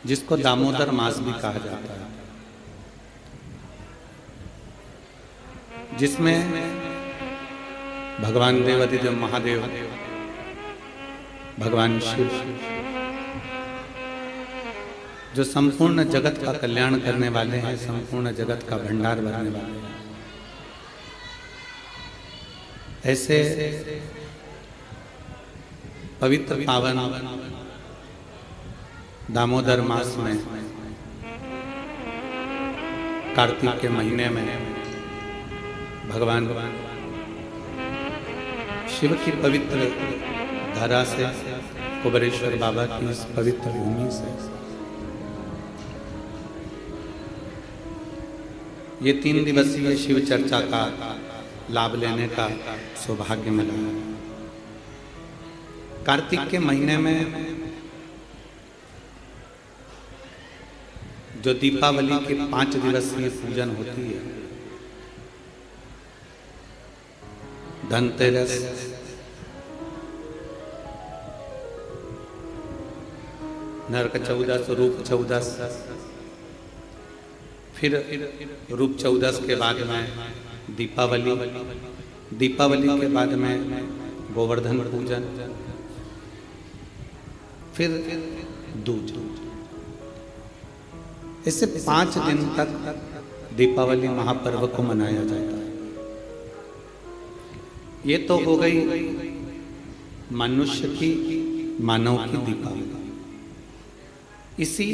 जिसको दामोदर मास भी कहा जाता है, जिसमें भगवान देवाधिदेव महादेव, भगवान शिव जो संपूर्ण जगत का कल्याण करने वाले हैं, संपूर्ण जगत का भंडार भरने वाले हैं, ऐसे पवित्र पावन दामोदर मास में कार्तिक के महीने में भगवान शिव की पवित्र धरा से, कुबेरेश्वर बाबा की इस पवित्र भूमि से ये 3 दिवसीय शिव चर्चा का लाभ लेने का सौभाग्य मिला। कार्तिक के महीने में जो दीपावली के 5 दिवसीय पूजन होती है, धनतेरस, नरक चौदस, रूप चौदस, फिर रूप चौदस के बाद में दीपावली, दीपावली के बाद में गोवर्धन पूजन, फिर दूज। इससे 5 दिन तक दीपावली महापर्व को मनाया जाता है। ये तो हो गई मनुष्य की, मानव की दीपावली। इसी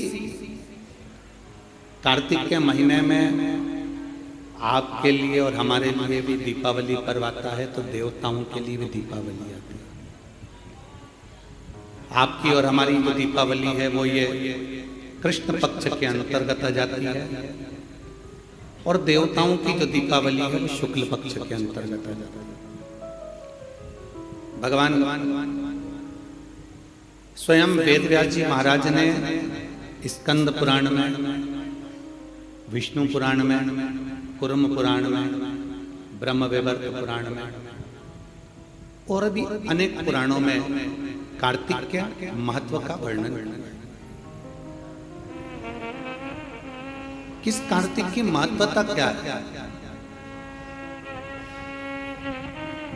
कार्तिक के महीने में आपके लिए और हमारे लिए भी दीपावली पर्व आता है, तो देवताओं के लिए भी दीपावली आती है। आपकी और हमारी जो दीपावली है वो ये कृष्ण पक्ष के अंतर्गत आ जाती है, और देवताओं की जो दीपावली है वो शुक्ल पक्ष के अंतर्गत आ जाती है। भगवान स्वयं वेदव्यास जी महाराज ने स्कंद पुराण में, विष्णु पुराण में, कुर्म पुराण में, ब्रह्म वैवर्त पुराण में और भी अनेक पुराणों में कार्तिक के महत्व का वर्णन किया। किस कार्तिक की महत्वता क्या है?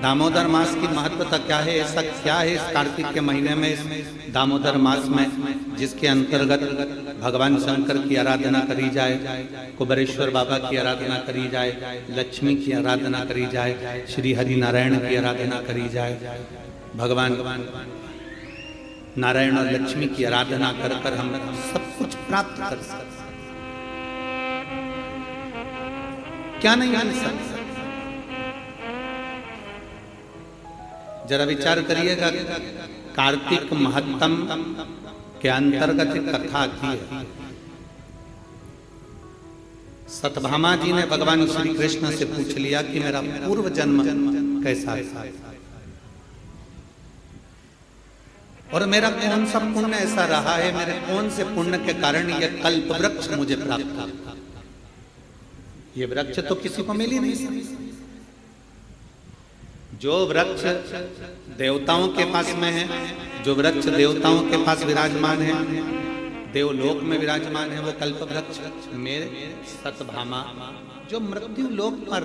दामोदर मास की महत्वता क्या है? ऐसा क्या है इस कार्तिक के महीने में, इस दामोदर मास में, जिसके अंतर्गत भगवान शंकर की आराधना करी जाए, कुबेरेश्वर बाबा की आराधना करी जाए, लक्ष्मी की आराधना करी जाए, श्री हरि नारायण की आराधना करी जाए। भगवान नारायण और लक्ष्मी की आराधना कर कर हम सब कुछ प्राप्त कर सकते, क्या नहीं मिल सकता? जरा विचार करिएगा, कार्तिक महत्तम के अंतर्गत कथा आती है। सतभामा जी ने भगवान श्री कृष्ण से पूछ लिया कि मेरा पूर्व जन्म कैसा था और मेरा कौन सा पुण्य ऐसा रहा है, मेरे कौन से पुण्य के कारण यह कल्प वृक्ष मुझे प्राप्त था। ये वृक्ष तो किसी को मिल ही नहीं सकता। जो वृक्ष देवताओं के पास में है, जो वृक्ष देवताओं के पास विराजमान है, देवलोक में विराजमान है, वो कल्प वृक्ष मेरे सतभामा, जो मृत्यु लोक पर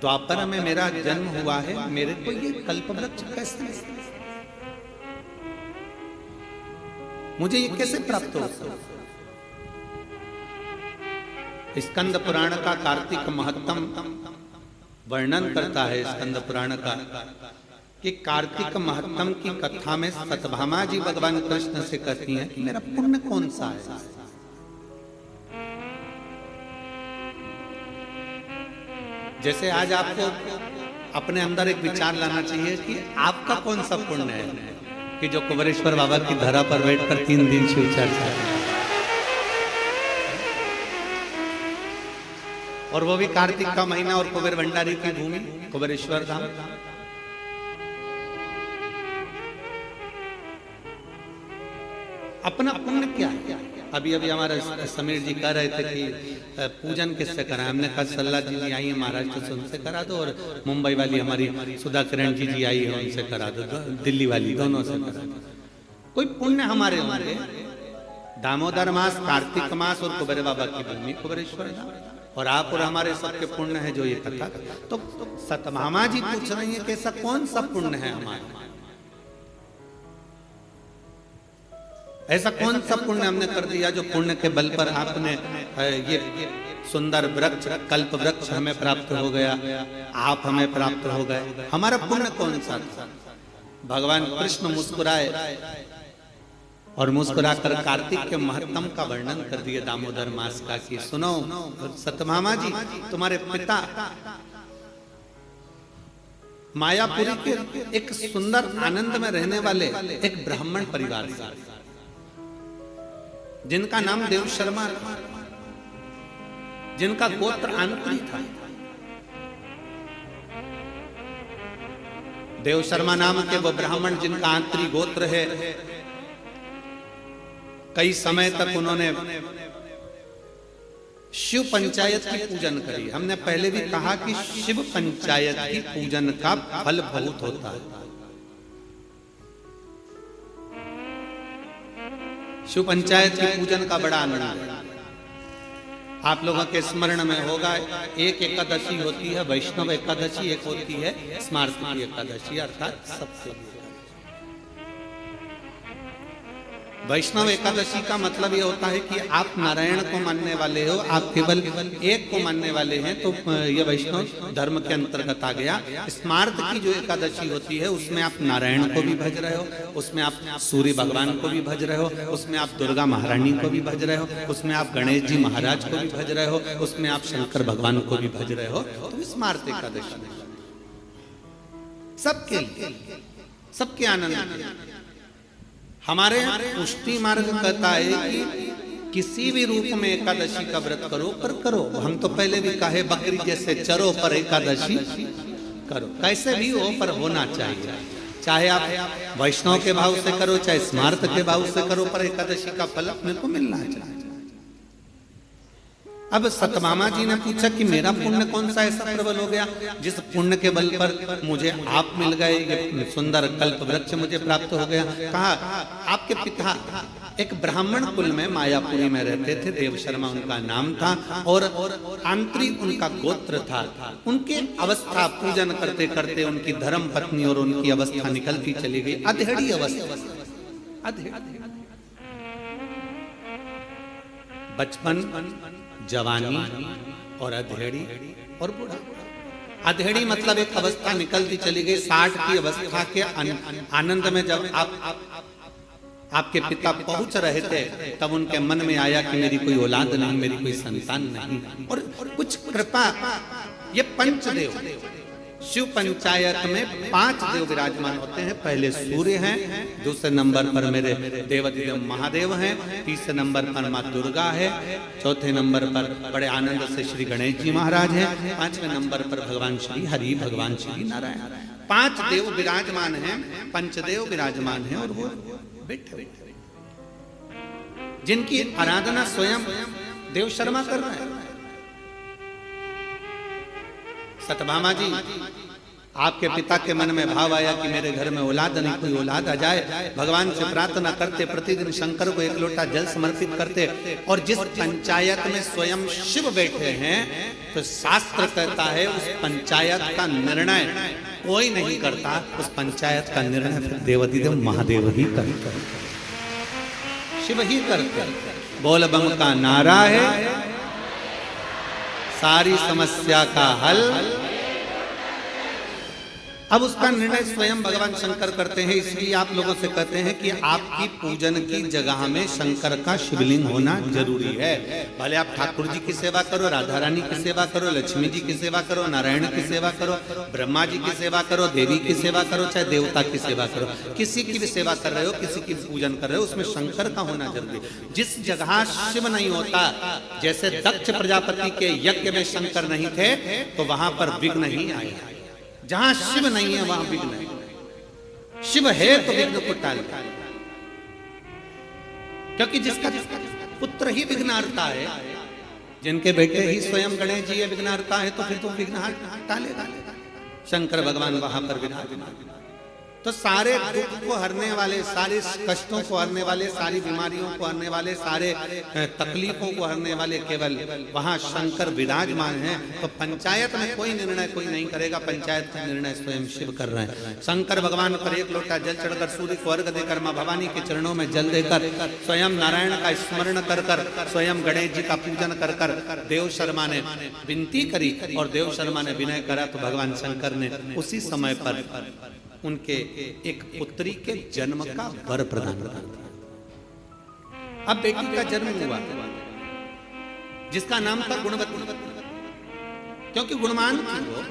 द्वापर में मेरा जन्म हुआ है, मेरे को ये कल्प वृक्ष कैसे, मुझे ये कैसे प्राप्त हो? स्कंद पुराण का कार्तिक महत्तम वर्णन करता है, स्कंद पुराण का, कि कार्तिक महत्तम की कथा में सतभामा जी भगवान कृष्ण से कहती हैं कि मेरा पुण्य कौन सा है। जैसे आज आपको अपने अंदर एक विचार लाना चाहिए कि आपका कौन सा पुण्य है कि जो कुबेरेश्वर बाबा की धरा पर बैठकर 3 दिन शिव चर्चा है, और वो भी कार्तिक का महीना और कुबेर भंडारी की भूमि कुबेरेश्वर धाम। अपना पुण्य क्या है? अभी अभी हमारा समीर जी कह रहे थे कि पूजन किससे करा, हमने कहा सल्ला जी आई है महाराष्ट्र से, उनसे करा दो, और मुंबई वाली हमारी सुधा किरण जी आई है, उनसे करा दो, दिल्ली वाली, दोनों से करा दो। कोई पुण्य हमारे होंगे दामोदर मास, कार्तिक मास और कुबेर बाबा की भूमि कुबेरेश्वर धाम, और आप और हमारे सबके पुण्य है जो ये कथा। तो सतभामा जी पूछ रही है कि ऐसा कौन सा पुण्य है हमारा, ऐसा कौन सा पुण्य हमने कर दिया जो पुण्य के बल पर आपने ये सुंदर वृक्ष, कल्प वृक्ष हमें प्राप्त हो गया, आप हमें प्राप्त हो गए, हमारा पुण्य कौन सा था। भगवान कृष्ण मुस्कुराए और मुस्कुराकर कार्तिक के महत्तम का वर्णन कर दिए दामोदर मास का, कि सुनो सतभामा जी, तुम्हारे पिता मायापुरी के एक सुंदर आनंद में रहने वाले एक ब्राह्मण परिवार से, जिनका नाम देव शर्मा था, जिनका गोत्र आंत्री था। देव शर्मा नाम के वो ब्राह्मण जिनका आंत्री गोत्र है, कई समय तक उन्होंने शिव पंचायत की पूजन करी। हमने पहले भी कहा कि शिव पंचायत की पूजन का फल बहुत होता है। शिव पंचायत के पूजन का बड़ा आनंद है। आप लोगों के स्मरण में होगा, एक एकादशी होती है वैष्णव एकादशी, एक होती है स्मार्ती एकादशी, अर्थात सबसे। वैष्णव एकादशी का मतलब ये होता है कि आप नारायण को मानने वाले हो, आप केवल एक को मानने वाले हैं, तो ये वैष्णव धर्म के अंतर्गत आ गया। स्मार्त की जो एकादशी होती है उसमें आप नारायण को भी भज रहे हो, उसमें आप सूर्य भगवान को भी भज रहे हो, उसमें आप दुर्गा महारानी को भी भज रहे हो, उसमें आप गणेश जी महाराज को भी भज रहे हो, उसमें आप शंकर भगवान को भी भज रहे हो। तो स्मार्त एकादशी सबके लिए, सबके आनंद। हमारे पुष्टि मार्ग कहता है कि किसी भी रूप में एकादशी का व्रत करो, पर करो। हम तो पहले भी कहे बकरी जैसे चरो पर एकादशी करो, कैसे भी हो पर होना चाहिए। चाहे आप वैष्णव के भाव से करो, चाहे स्मार्त के भाव से करो, पर एकादशी का फल अपने को मिलना चाहिए। अब सतभामा जी ने पूछा कि मेरा पुण्य कौन सा ऐसा प्रबल हो गया जिस पुण्य के बल पर मुझे आप मिल गए, ये सुंदर कल्प वृक्ष मुझे प्राप्त हो गया। कहा आपके पिता एक ब्राह्मण कुल में मायापुरी में रहते थे, देव शर्मा उनका नाम था, और आंत्री उनका गोत्र था। उनकी अवस्था पूजन करते करते उनकी धर्म पत्नी और उनकी अवस्था निकलती चली गई, अधेड़ी अवस्था। बचपन, जवानी और अधेड़ी और बूढ़ा। अधेड़ी मतलब एक अवस्था निकलती चली गई। 60 की अवस्था के आनंद में जब आपके पिता पहुंच रहे थे, तब उनके मन में आया कि मेरी कोई औलाद नहीं, मेरी कोई संतान नहीं, और कुछ कृपा। ये पंचदेव शिव पंचायत में 5 देव विराजमान होते हैं। पहले सूर्य हैं, दूसरे नंबर पर मेरे देवाधिदेव महादेव हैं, तीसरे नंबर पर माँ दुर्गा है, चौथे नंबर पर बड़े आनंद से श्री गणेश जी महाराज हैं, 5वें नंबर पर भगवान श्री हरि, भगवान श्री नारायण। 5 देव विराजमान हैं, पंचदेव विराजमान हैं, और वो बैठे जिनकी आराधना स्वयं देव शर्मा कर रहे हैं। सतभामा जी, आपके पिता के मन में भाव आया कि मेरे घर में औलाद नहीं, कोई औलाद आ जाए। भगवान से प्रार्थना करते, प्रतिदिन शंकर को 1 लोटा जल समर्पित करते। और जिस पंचायत में स्वयं शिव बैठे हैं, तो शास्त्र कहता है उस पंचायत का निर्णय कोई नहीं करता, उस पंचायत का निर्णय फिर देवाधिदेव महादेव ही करते, शिव ही करते। बोल बम का नारा है, सारी समस्या का हल। अब उसका निर्णय स्वयं भगवान शंकर करते हैं। इसलिए आप लोगों से कहते हैं कि आपकी पूजन की जगह में शंकर का शिवलिंग होना जरूरी है। भले आप ठाकुर जी की सेवा करो, राधा रानी की सेवा करो, लक्ष्मी जी की सेवा करो, नारायण की सेवा करो, ब्रह्मा जी की सेवा करो, देवी की सेवा करो, चाहे देवता की सेवा करो, किसी की भी सेवा कर रहे हो, किसी की पूजन कर रहे हो, उसमें शंकर का होना जरूरी। जिस जगह शिव नहीं होता, जैसे दक्ष प्रजापति के यज्ञ में शंकर नहीं थे, तो वहां पर विघ्न नहीं आया। जहां शिव नहीं है वहां विघ्न है, शिव है तो विघ्न को टाल, क्योंकि जिसका पुत्र ही विघ्नहर्ता है, जिनके बेटे ही स्वयं गणेश जी विघ्नहर्ता है, तो फिर तो विघ्न टालेगा। शंकर भगवान वहां पर विराजमान। तो सारे दुख को हरने वाले, सारे कष्टों को हरने वाले, सारी बीमारियों को हरने वाले, सारे तकलीफों को हरने वाले केवल वहां शंकर विराजमान हैं। तो पंचायत में कोई निर्णय कोई नहीं करेगा, पंचायत का निर्णय स्वयं शिव कर रहे हैं। शंकर भगवान पर एक लोटा जल चढ़कर सूर्य को अर्घ देकर मां भवानी के चरणों में जल देकर स्वयं नारायण का स्मरण कर कर, स्वयं गणेश जी का पूजन कर कर देव शर्मा ने विनती करी और देव शर्मा ने विनय करा तो भगवान शंकर ने उसी समय पर उनके एक पुत्री के जन्म का वर प्रदान कर दिया। अब बेटी का जन्म हुआ जिसका नाम था गुणवती, क्योंकि गुणवान थी वो।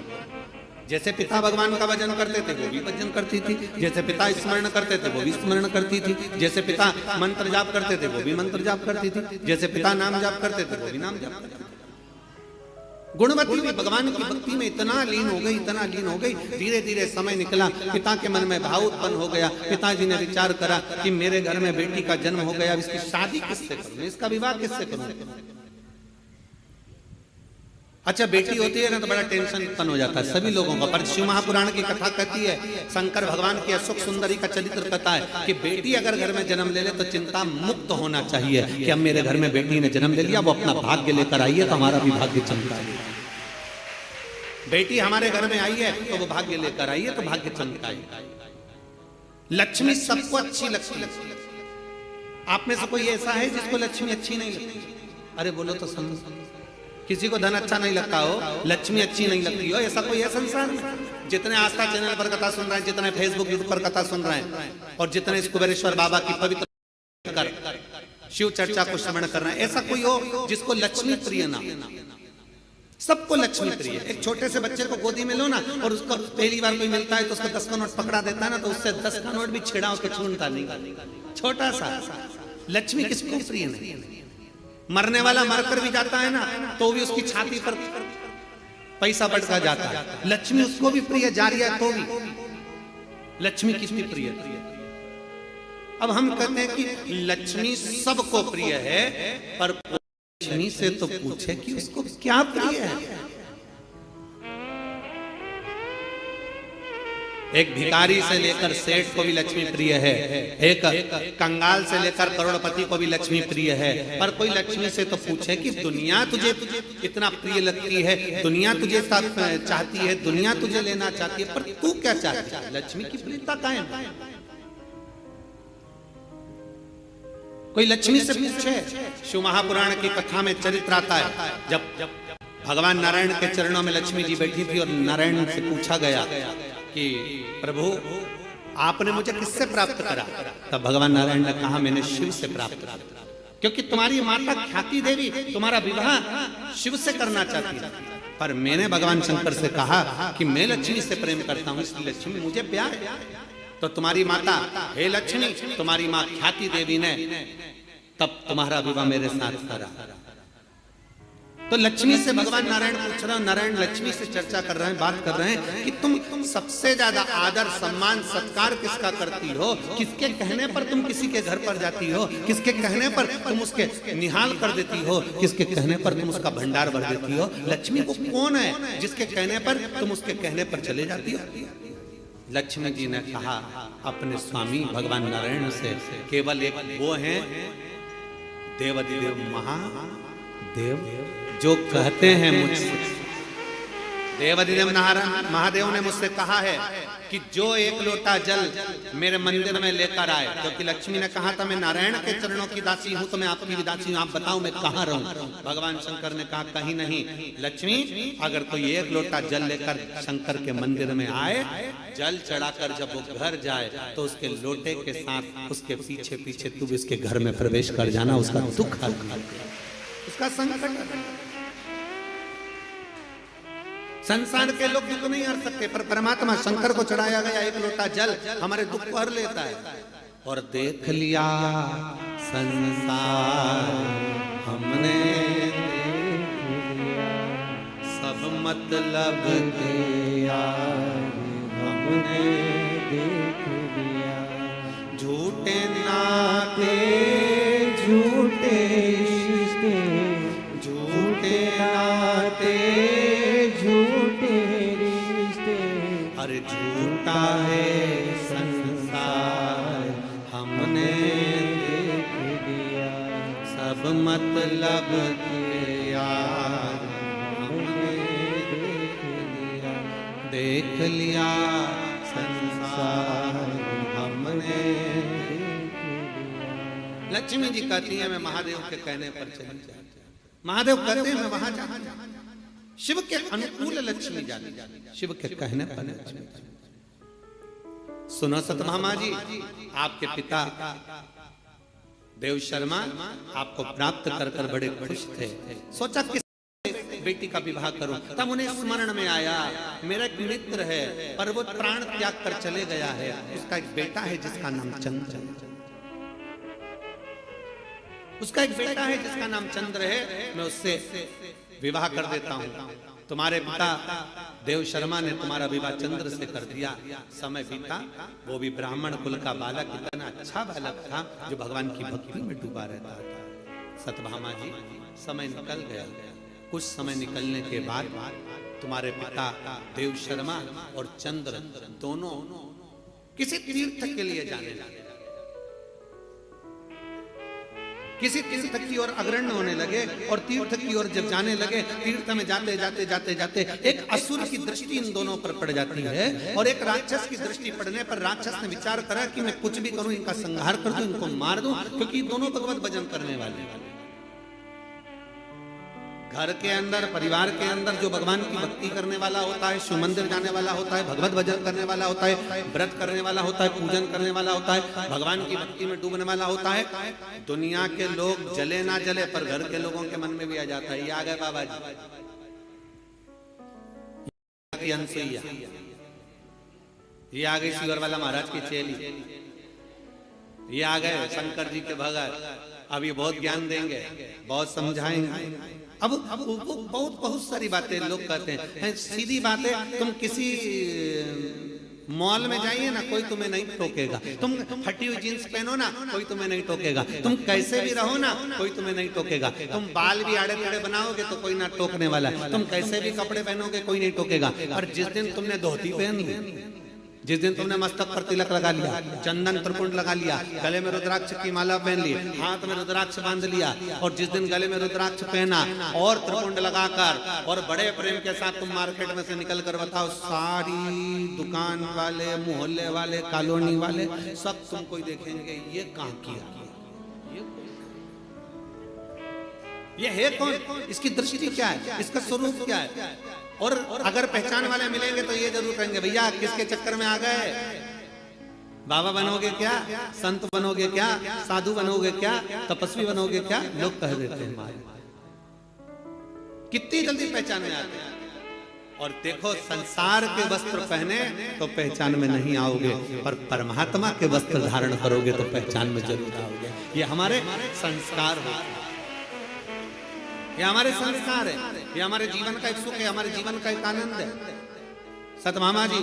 जैसे पिता भगवान का भजन करते थे वो भी भजन करती थी, जैसे पिता स्मरण करते थे वो भी स्मरण करती थी, जैसे पिता मंत्र जाप करते थे वो भी मंत्र जाप करती थी, जैसे पिता नाम जाप करते थे वो भी नाम जाप करती थी। गुणवती भी भगवान की भक्ति में इतना लीन हो गई, इतना लीन हो गई। धीरे धीरे समय निकला, पिता के मन में भाव उत्पन्न हो गया। पिताजी ने विचार करा कि मेरे घर में बेटी का जन्म हो गया, इसकी शादी किससे करूं, इसका विवाह किससे करूं। अच्छा बेटी होती है ना तो बड़ा टेंशन उत्पन्न हो जाता है सभी लोगों का। पर शिव महापुराण की कथा कहती है, शंकर भगवान की अशोक सुंदरी का चरित्र कहता है कि बेटी अगर घर में जन्म ले ले तो चिंता मुक्त होना चाहिए कि अब मेरे घर में बेटी ने जन्म ले लिया, वो अपना भाग्य लेकर आई है तो हमारा भी भाग्य चमका है। बेटी हमारे घर में आई है तो वो भाग्य लेकर आई है तो भाग्य चमकाए। लक्ष्मी सबको अच्छी लगती है। आप में से कोई ऐसा है जिसको लक्ष्मी अच्छी नहीं लगती? अरे बोलो तो समझ। किसी को धन अच्छा नहीं लगता हो, लक्ष्मी अच्छी नहीं लगती हो, ऐसा कोई है संसार में? जितने आस्था चैनल पर कथा सुन रहे हैं, जितने फेसबुक यूट्यूब पर कथा सुन रहे हैं और जितने इस कुबेरेश्वर बाबा की पवित्र कर शिव चर्चा को श्रवण कर रहे हैं, ऐसा कोई हो जिसको लक्ष्मी प्रिय ना? सबको लक्ष्मी प्रिय। एक छोटे से बच्चे को गोदी में लो ना और उसको पहली बार कोई मिलता है तो उसको 10 का नोट पकड़ा देता है ना, तो उससे 10 का नोट भी छेड़ा होकर छूटता नहीं। छोटा सा लक्ष्मी किसको प्रिय नहीं? मरने वाला मरकर भी जाता है ना तो भी उसकी छाती पर पैसा बढ़ता जाता है। लक्ष्मी उसको भी प्रिय जा रही है तो भी लक्ष्मी किसकी प्रिय? अब हम कहते हैं कि लक्ष्मी सबको प्रिय है, पर लक्ष्मी से तो पूछे कि उसको क्या प्रिय है। एक भिखारी से लेकर सेठ को भी लक्ष्मी प्रिय है, एक कंगाल से लेकर करोड़पति को भी लक्ष्मी प्रिय है, पर कोई लक्ष्मी से तो पूछे कि दुनिया तुझे इतना प्रिय लगती है, दुनिया तुझे चाहती है, दुनिया तुझे लेना चाहती है, पर तू क्या चाहती है? लक्ष्मी की प्रियता कायम है। कोई लक्ष्मी से पूछे? शिव महापुराण की कथा में चरित्र आता है, जब भगवान नारायण के चरणों में लक्ष्मी जी बैठी थी और नारायण से पूछा गया कि प्रभु आपने मुझे किससे प्राप्त करा? तब भगवान नारायण ने कहा मैंने शिव से प्राप्त करा, क्योंकि तुम्हारी माता ख्याति देवी तुम्हारा विवाह शिव से करना चाहती है, पर मैंने भगवान शंकर से कहा कि मैं लक्ष्मी से प्रेम करता हूं, इसलिए लक्ष्मी मुझे प्यार है। तो तुम्हारी माता हे लक्ष्मी, तुम्हारी माँ ख्याति देवी ने तब तुम्हारा विवाह मेरे साथ करा। तो लक्ष्मी से भगवान नारायण पूछ रहे हैं, नारायण लक्ष्मी से चर्चा कर रहे हैं, बात कर रहे हैं कि तुम सबसे ज्यादा आदर सम्मान सत्कार किसका करती हो? किसके कहने पर तुम किसी के घर पर जाती हो? किसके कहने पर तुम उसके निहाल कर देती हो? किसके कहने पर तुम उसका भंडार भर देती हो? लक्ष्मी को कौन है जिसके कहने पर तुम उसके कहने पर चले जाती हो? लक्ष्मी जी ने कहा अपने स्वामी भगवान नारायण से, केवल एक वो है देवाधिदेव महादेव जो कहते हैं मुझसे। देवाधिदेव महादेव ने मुझसे कहा है कि जो एक लोटा जल मेरे मंदिर में लेकर आए, क्योंकि लक्ष्मी ने कहा था मैं नारायण के चरणों की दासी हूं तो मैं आपकी भी दासी हूं, आप बताओ मैं कहाँ रहूं? भगवान शंकर ने कहा कहीं नहीं लक्ष्मी, अगर कोई एक लोटा जल लेकर शंकर के मंदिर में आए, जल चढ़ाकर जब वो घर जाए तो उसके लोटे के साथ उसके पीछे पीछे तू भी उसके घर में प्रवेश कर जाना, उसका दुख हल कर, उसका संकट। संसार के लोग दुख नहीं हर सकते, पर परमात्मा शंकर को चढ़ाया गया एक लोटा जल हमारे दुख को हर लेता है। और देख लिया संसार हमने, सब मतलब के यार हमने देख लिया, झूठे नाते झूठे रिश्ते, झूठे नाते झूठे रिश्ते, अरे झूठा है मतलब के यार हमने देख लिया संसार हमने। लक्ष्मी जी कहती है मैं महादेव के कहने पर चली जाती। महादेव कहते हैं मैं वहां जाती। शिव के अनुकूल लक्ष्मी जाती, शिव के कहने पर लक्ष्मी। सुनो सतभामा जी, आपके पिता देव शर्मा आपको प्राप्त कर कर बड़े खुश थे। सोचा किस बेटी का विवाह करूं, तब उन्हें स्मरण में आया मेरा एक मित्र है पर वो प्राण त्याग कर चले गया है, उसका एक बेटा है जिसका नाम चंद्र, उसका एक बेटा है जिसका नाम चंद्र है, मैं उससे विवाह कर देता हूं। तुम्हारे पिता देव शर्मा ने तुम्हारा विवाह चंद्र से कर दिया। समय बीता, वो भी ब्राह्मण कुल का बालक, इतना अच्छा बालक था जो भगवान की भक्ति में डूबा रहता था। सतभामा जी, समय निकल गया। कुछ समय निकलने के बाद तुम्हारे पिता देव शर्मा और चंद्र दोनों किसी तीर्थ के लिए जाने लगे। किसी तीर्थ की ओर अग्रणी होने लगे और तीर्थ की ओर जब जाने लगे, तीर्थ में जाते जाते जाते जाते एक असुर की दृष्टि इन दोनों पर पड़ जाती है और एक राक्षस की दृष्टि पड़ने पर राक्षस ने विचार करा कि मैं कुछ भी करूं, इनका संहार कर दूं, इनको मार दूं, क्योंकि दोनों भगवत भजन करने वाले। घर के अंदर, परिवार के अंदर जो भगवान की भक्ति करने वाला होता है, शिव मंदिर जाने वाला होता है, भगवत भजन करने वाला होता है, व्रत करने वाला होता है, पूजन करने वाला होता है, भगवान की भक्ति में डूबने वाला होता है, दुनिया के लोग जले ना जले पर घर के लोगों के मन में भी आ जाता है, ये आ गए बाबा जी, अनसुईया, ये आ गई शिवर वाला महाराज की चेली, ये आ गए शंकर जी के भगत, अब ये बहुत ज्ञान देंगे, बहुत समझाएंगे। अब वो बहुत सारी बातें लोग कहते हैं। सीधी बात है, तुम किसी मॉल में जाइए ना, कोई तुम्हें नहीं टोकेगा। तुम फटी हुई जींस पहनो ना, कोई तुम्हें नहीं टोकेगा। तुम कैसे भी रहो ना, कोई तुम्हें नहीं टोकेगा। तुम बाल भी आड़े टेढ़े बनाओगे तो कोई ना टोकने वाला। तुम कैसे भी कपड़े पहनोगे कोई नहीं टोकेगा। और जिस दिन तुमने धोती पहन ली, जिस दिन तुमने मस्तक पर तिलक लगा लिया, चंदन त्रिपुंड लगा लिया, गले में रुद्राक्ष की माला पहन ली, हाथ में रुद्राक्ष बांध लिया, और जिस दिन गले में रुद्राक्ष पहना और त्रिपुंड लगाकर और बड़े प्रेम के साथ तुम मार्केट में से निकल कर बताओ, सारी दुकान वाले, मोहल्ले वाले, कॉलोनी वाले सब तुमको ही देखेंगे, ये कहां किया, ये है कौन, इसकी दृष्टि क्या है, इसका स्वरूप क्या है। और अगर पहचान वाले मिलेंगे तो ये जरूर कहेंगे, भैया किसके चक्कर में आ गए, बाबा बनोगे क्या, संत बनोगे क्या, साधु बनोगे क्या, तपस्वी बनोगे क्या, लोग कह देते हैं। कितनी जल्दी पहचान में आते हैं। और देखो, संसार के वस्त्र पहने तो पहचान में नहीं आओगे, पर परमात्मा के वस्त्र धारण करोगे तो पहचान में जरूर आओगे। ये हमारे संस्कार होते हैं, ये हमारे संस्कार है, ये हमारे जीवन का एक सुख है, हमारे जीवन का एक आनंद है। सतभामा जी,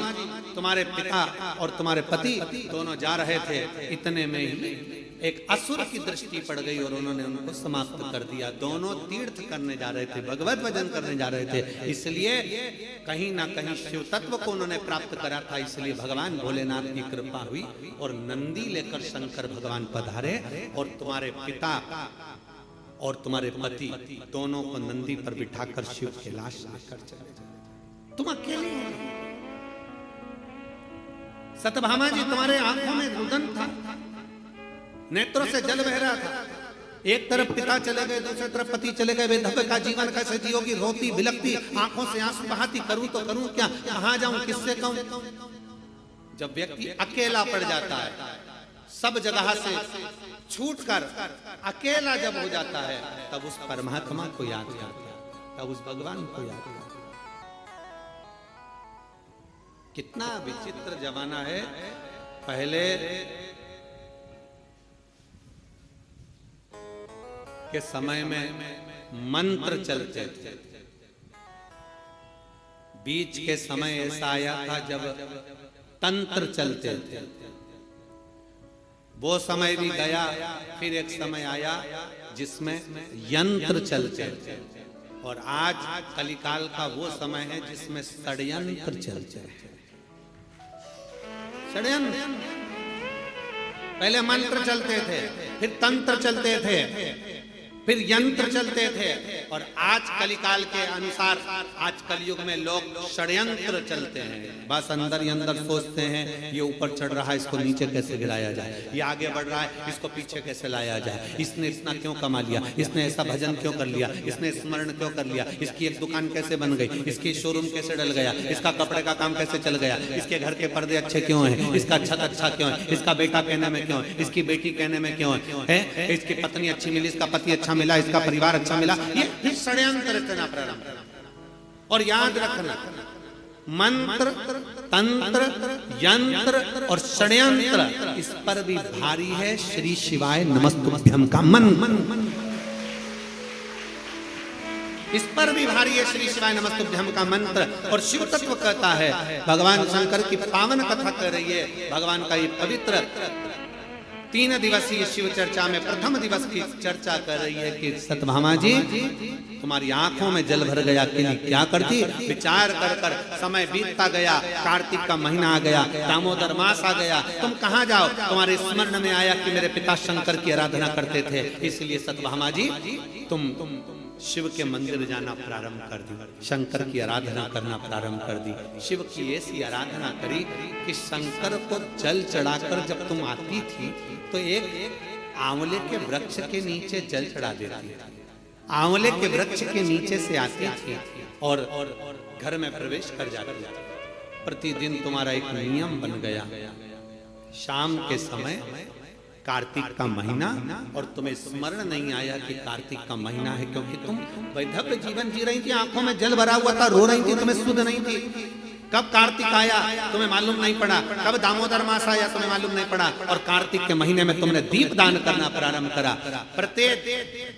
तुम्हारे पिता और तुम्हारे पति दोनों जा रहे थे, इतने में ही एक असुर की दृष्टि पड़ गई और उन्होंने उनको समाप्त कर दिया। दोनों तीर्थ करने जा रहे थे, भगवत भजन करने जा रहे थे, इसलिए कहीं ना कहीं शिव तत्व को उन्होंने प्राप्त करा था। इसलिए भगवान भोलेनाथ की कृपा हुई और नंदी लेकर शंकर भगवान पधारे और तुम्हारे पिता और तुम्हारे पति दोनों को नंदी पर बिठाकर शिव कैलाश लेकर चले जाए। तुम अकेले हो। सतभामा जी, तुम्हारे आंखों में रुदन था, नेत्रों से जल बह रहा था। एक तरफ पिता चले गए, दूसरी तरफ पति चले गए। बेधब्बे का जीवन कैसे जियोगी, रोती बिलखती, आंखों से आंसू बहाती, करूं तो करूं क्या, कहां जाऊं, किससे कहूं। जब व्यक्ति अकेला पड़ जाता है, सब जगह से छूटकर अकेला जब हो जाता है, तब उस परमात्मा को याद करता है, तब उस भगवान को याद करता है। कितना विचित्र जमाना है। पहले के समय में मंत्र चलते थे, बीच के समय ऐसा आया था जब तंत्र चलते थे। वो समय भी गया, फिर एक समय आया जिसमें यंत्र चलते थे, और आज कलिकाल का वो समय है जिसमें षड्यंत्र चलते हैं। षड्यंत्र, पहले मंत्र चलते थे, फिर तंत्र चलते थे, फिर यंत्र चलते थे, और आज कलिकाल के अनुसार आज कलयुग में लोग षड्यंत्र चलते हैं। बस अंदर ही अंदर सोचते हैं ये ऊपर चढ़ रहा है, इसको नीचे कैसे गिराया जाए, ये आगे बढ़ रहा है, इसको पीछे कैसे लाया जाए, इसने इतना क्यों कमा लिया, इसने ऐसा भजन क्यों कर लिया, इसने स्मरण क्यों कर लिया, इसकी एक दुकान कैसे बन गई, इसकी शोरूम कैसे डल गया, इसका कपड़े का काम कैसे चल गया, इसके घर के पर्दे अच्छे क्यों हैं, इसका छत अच्छा क्यों है, इसका बेटा कहने में क्यों है, इसकी बेटी कहने में क्यों है, इसकी पत्नी अच्छी मिली, इसका पति अच्छा मिला, इसका परिवार अच्छा मिला। ये षड्यंत्र रचना प्रारंभ। और याद रखना, मंत्र, तंत्र, यंत्र और षड्यंत्र, इस पर भी भारी है श्री शिवाय नमस्तुभ्यम का मन। इस पर भी भारी है श्री शिवाय नमस्तुभ्यम का मंत्र। और शिव तत्व कहता है, भगवान शंकर की पावन कथा कर रही है, भगवान का ये पवित्र 3 दिवसीय शिव चर्चा में प्रथम दिवस की चर्चा कर रही है कि सत्यभामा जी, तुम्हारी आंखों में जल भर गया कि क्या करती, विचार कर कर समय बीतता गया, कार्तिक का महीना आ गया, दामोदर मास आ गया, तुम कहाँ जाओ, तुम्हारे स्मरण में आया कि मेरे पिता शंकर की आराधना करते थे, इसलिए सत्यभामा जी तुम शिव के मंदिर जाना प्रारंभ कर दी, शंकर की आराधना करना प्रारंभ कर दी। शिव की ऐसी आराधना करी कि शंकर को जल चढ़ाकर जब तुम आती थी तो एक आंवले के वृक्ष के नीचे जल चढ़ा देती, आंवले के वृक्ष के नीचे से आती थी और घर में प्रवेश कर जाती। प्रतिदिन तुम्हारा एक नियम बन गया, शाम के समय कार्तिक का महीना, और तुम्हें स्मरण नहीं आया कि कार्तिक का महीना है, क्योंकि तुम वैधव्य जीवन जी रही थी, आंखों में जल भरा हुआ था, रो रही थी, तुम्हें सुध नहीं थी। कब कार्तिक आया तुम्हें मालूम नहीं पड़ा, कब दामोदर मास आया तुम्हें मालूम नहीं पड़ा, और कार्तिक के महीने में तुमने दीप दान करना प्रारंभ करा। प्रत्येक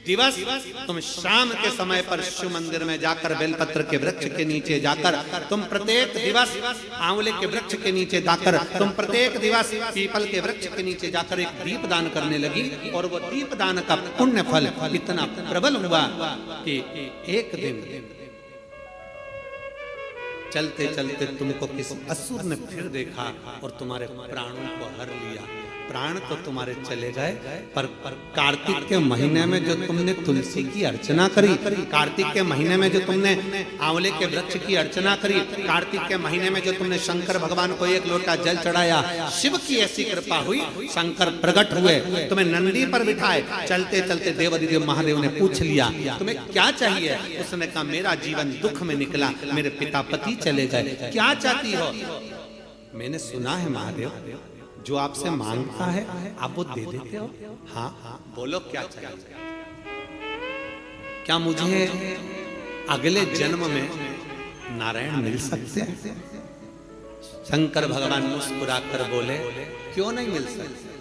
दिवस तुम शाम के समय पर शिव मंदिर में जाकर, बेलपत्र के वृक्ष के नीचे जाकर, तुम प्रत्येक दिवस आंवले के वृक्ष के नीचे जाकर, तुम प्रत्येक दिवस पीपल के वृक्ष के नीचे जाकर एक दीप दान करने लगी। और वो दीप दान का पुण्य फल इतना प्रबल हुआ कि एक दिन चलते चलते तुमको किसी असुर ने फिर देखा और तुम्हारे प्राणों को हर लिया। प्राण तो तुम्हारे चले गए, पर कार्तिक के महीने में जो तुमने तुलसी की अर्चना करी, कार्तिक के महीने में जो तुमने आंवले के वृक्ष की अर्चना करी, कार्तिक के महीने में जो तुमने शंकर भगवान को एक लोटा जल चढ़ाया, शिव की ऐसी कृपा हुई, शंकर प्रकट हुए, तुम्हें नंदी पर बिठाए। चलते चलते देवाधिदेव महादेव ने पूछ लिया तुम्हें क्या चाहिए। उसने कहा मेरा जीवन दुख में निकला, मेरे पिता पति चले गए, क्या चाहती हो। मैंने सुना है महादेव जो आपसे मांगता है आप वो दे देते हो। हाँ हाँ बोलो क्या चाहिए। क्या मुझे अगले जन्म में नारायण मिल सकते हैं। शंकर भगवान मुस्कुराकर बोले क्यों नहीं मिल सकते।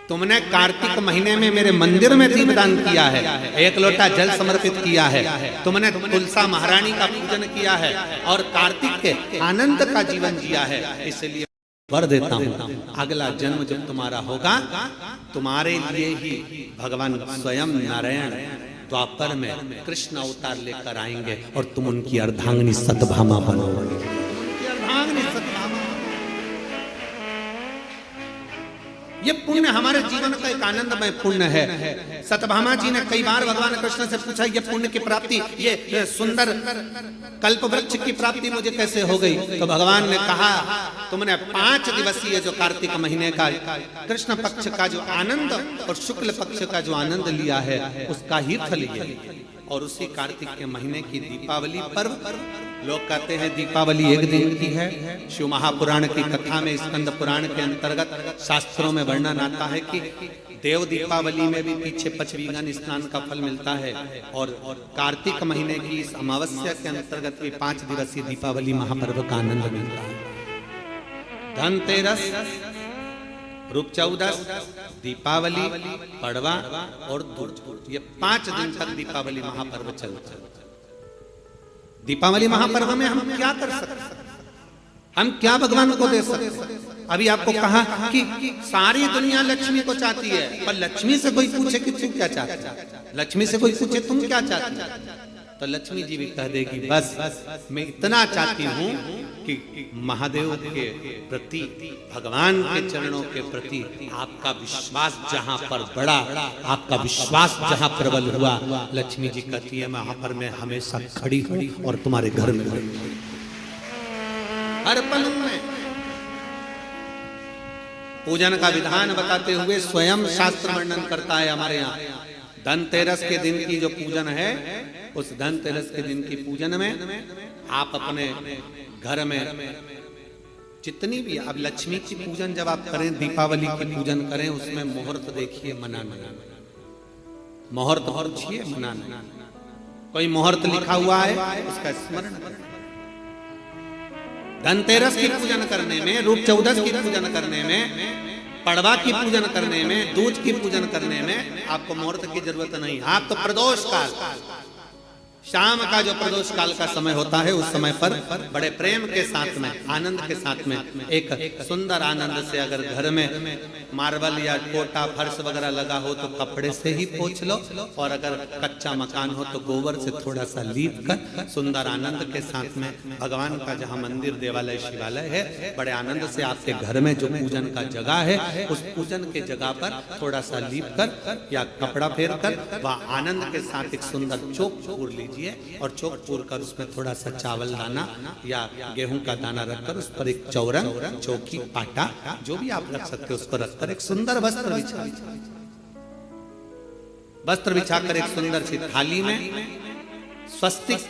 तुमने कार्तिक महीने में मेरे मंदिर में दीपदान किया है, एक लोटा जल समर्पित किया है, तुमने तुलसा महारानी का पूजन किया है और कार्तिक के आनंद का जीवन जिया है। इसलिए वर देता हूँ अगला जन्म जब तुम्हारा होगा तुम्हारे लिए ही भगवान स्वयं नारायण द्वापर में कृष्ण अवतार लेकर आएंगे और तुम उनकी अर्धांगिनी सत्यभामा बनोगे। ये पुण्य हमारे जीवन का एक आनंदमय पुण्य है। सत्यभामा जी ने कई बार भगवान कृष्ण से पूछा ये पुण्य की प्राप्ति, ये सुंदर कल्प वृक्ष की प्राप्ति मुझे कैसे हो गई। तो भगवान ने कहा तुमने 5 दिवसीय जो कार्तिक महीने का कृष्ण पक्ष का जो आनंद और शुक्ल पक्ष का जो आनंद लिया है उसका ही फल ये। और उसी कार्तिक के महीने की दीपावली पर्व, लोग कहते हैं दीपावली एक दिन की है। शिव महापुराण की कथा में स्कंद पुराण के अंतर्गत शास्त्रों में वर्णन आता है कि देव दीपावली में भी पीछे पचवीगन स्नान का फल मिलता है और कार्तिक महीने की इस अमावस्या के अंतर्गत भी 5 दिवसीय दीपावली महापर्व का आनंद मिलता है। धनतेरस, रूप चौदस, दीपावली, पड़वा और दुर्ज, ये 5 दिन तक दीपावली महापर्व चलता है। दीपावली महापर्व में हम क्या कर सकते, हम क्या भगवान को दे सकते। अभी आपको कहा कि सारी दुनिया लक्ष्मी को चाहती है, पर लक्ष्मी से कोई पूछे कि तू क्या चाहता है, लक्ष्मी से कोई पूछे तुम क्या चाहती है, तो तो लक्ष्मी जी भी कह देगी बस मैं इतना चाहती हूँ कि महादेव के प्रति, भगवान के चरणों के प्रति आपका विश्वास जहाँ पर बढ़ा, आपका विश्वास जहाँ प्रबल हुआ, लक्ष्मी जी कहती है वहां पर मैं हमेशा खड़ी हूँ और तुम्हारे घर में हर पल में। पूजन का विधान बताते हुए स्वयं शास्त्र वर्णन करता है हमारे यहाँ। धनतेरस के दिन की जो पूजन है, उस धनतेरस के दिन की पूजन में आप अपने घर में जितनी भी, अब लक्ष्मी की पूजन जब आप करें, दीपावली की पूजन करें, उसमें मुहूर्त देखिए, मनाना, मुहूर्त पूछिए, मनाना। कोई मुहूर्त लिखा हुआ है उसका स्मरण करें। धनतेरस की पूजन करने में, रूप चौदस की पूजन करने में, पड़वा की पूजन करने में, दूज की पूजन करने में आपको मुहूर्त की जरूरत नहीं। आप तो प्रदोष काल, शाम का जो प्रदोष काल का समय होता है, उस समय पर बड़े प्रेम के साथ में, आनंद के साथ में, एक सुंदर आनंद से, अगर घर में मार्बल या कोटा फर्श वगैरह लगा हो तो कपड़े से ही पोंछ लो, और अगर कच्चा मकान हो तो गोबर से थोड़ा सा लीप कर सुंदर आनंद के साथ में भगवान का जहाँ मंदिर, देवालय, शिवालय है, बड़े आनंद से आपके घर में जो पूजन का जगह है, उस पूजन के जगह पर थोड़ा सा लीप कर या कपड़ा फेर कर वह आनंद के साथ एक सुंदर चौक पूर लीजिए, और चौक पूर कर उसमें थोड़ा सा चावल दाना या गेहूं का दाना रखकर उस पर एक चौरंग, चौकी, पाटा, जो भी आप रख सकते हो उसको रखकर एक सुंदर वस्त्र बिछाकर एक सुंदर सी थाली में स्वस्तिक,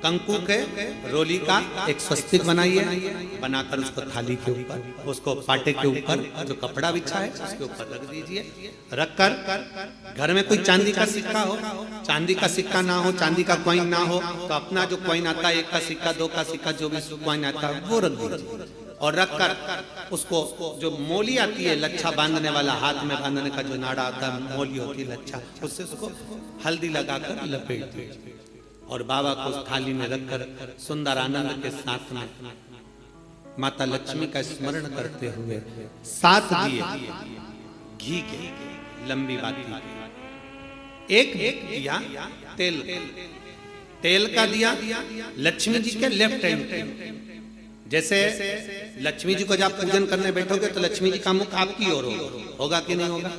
कंकु के रोली का एक स्वस्तिक बनाइए, बनाकर उसको थाली के ऊपर, उसको पाटे के ऊपर जो कपड़ा बिछा है उसके ऊपर रख दीजिए। रखकर घर में कोई चांदी का सिक्का हो, चांदी का सिक्का ना हो, चांदी का कॉइन ना हो, तो अपना जो कॉइन आता है, 1 का सिक्का, 2 का सिक्का, जो भी कॉइन आता है वो रख दीजिए। और रखकर उसको जो मोली आती है, लच्छा बांधने वाला, हाथ में बांधने का जो नाड़ा आता है, मोली होती है लच्छा, उससे उसको हल्दी लगाकर लपेट दीजिए और बाबा को उस थाली में रखकर सुंदर आनंद के साथ में माता लक्ष्मी का स्मरण करते हुए 7 दिए घी के, लंबी बाती, एक दिया तेल का दिया लक्ष्मी जी के लेफ्ट हैंड। जैसे लक्ष्मी जी को जब पूजन करने बैठोगे तो लक्ष्मी जी का मुख आपकी ओर होगा कि नहीं होगा?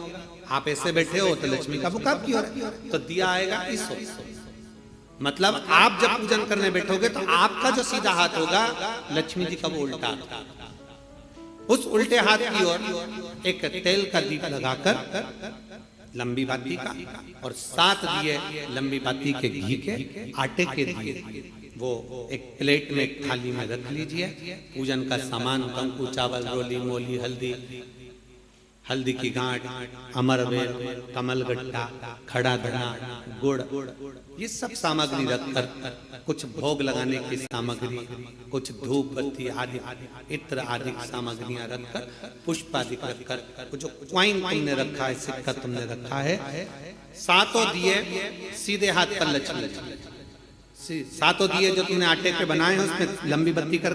आप ऐसे बैठे हो तो लक्ष्मी का मुख आपकी ओर, तो दिया आएगा इस ओर। मतलब आप जब पूजन करने बैठोगे तो आपका जो सीधा हाथ होगा, लक्ष्मी जी का वो उल्टा, उस उल्टे हाथ की ओर एक तेल का दीप लगाकर लंबी बाती का, और 7 दिए लंबी बाती के घी के, आटे के दिए, वो एक प्लेट में, एक थाली में रख लीजिए। पूजन का सामान, कंकु, चावल, रोली, मोली, हल्दी की गांठ, अमरवेल, कमलगट्टा, खड़ा धना, गुड़, ये सब सामग्री रखकर, कुछ भोग लगाने की सामग्री, कुछ धूप बत्ती आदि, इत्र आदि सामग्रियां रखकर, पुष्प आदि रखकर, जो क्वाइन तुमने रखा है, सिक्का तुमने रखा है, 7 दिए सीधे हाथ पर लक्ष्मी, 7 दिए जो तुमने आटे के बनाए हैं उसमें लंबी बत्ती कर